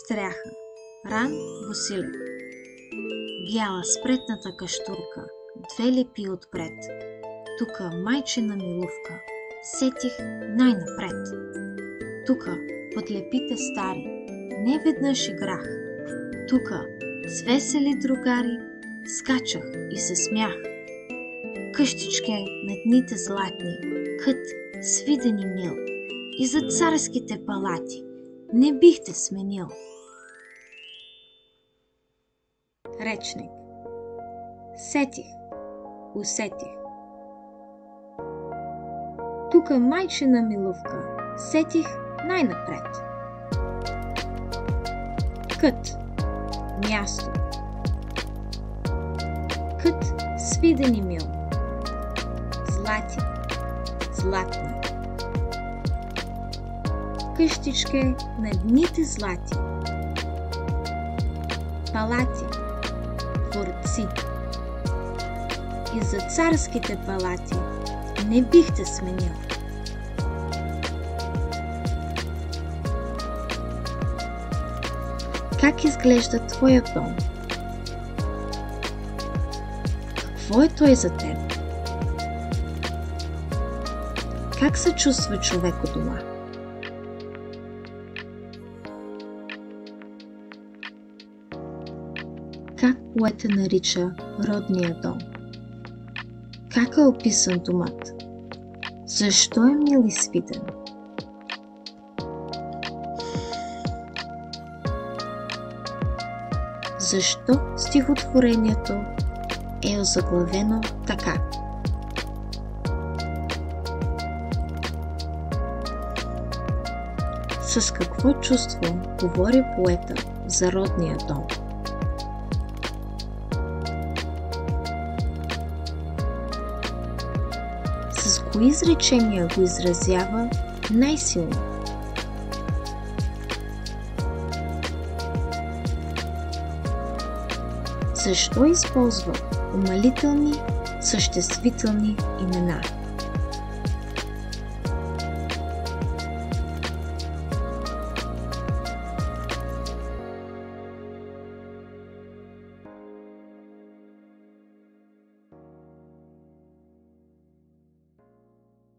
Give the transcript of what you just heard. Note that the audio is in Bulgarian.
Стряха. Ран Василев. Бяла спретната каштурка, две лепи отпред. Тука майчина милувка, сетих най-напред. Тука под лепите стари, не веднъж играх. Тука с весели другари скачах и се смях. Къщичке на дните златни, кът свиден и мил, и за царските палати не бих те сменил. Речник. Сетих, усетих. Тука майчина милувка, сетих най-напред. Кът, място. Кът свиден и мил, злати, златни. Къщичке на дните злати, палати, дворци. И за царските палати не бих те сменил. Как изглежда твоят дом? Какво е той за теб? Как се чувства човек у дома? Как поета нарича родния дом? Как е описан домът? Защо е мил и свиден? Защо стихотворението е озаглавено така? С какво чувство говори поета за родния дом? С кои изречения го изразява най-силно? Защо използва умалителни, съществителни имена?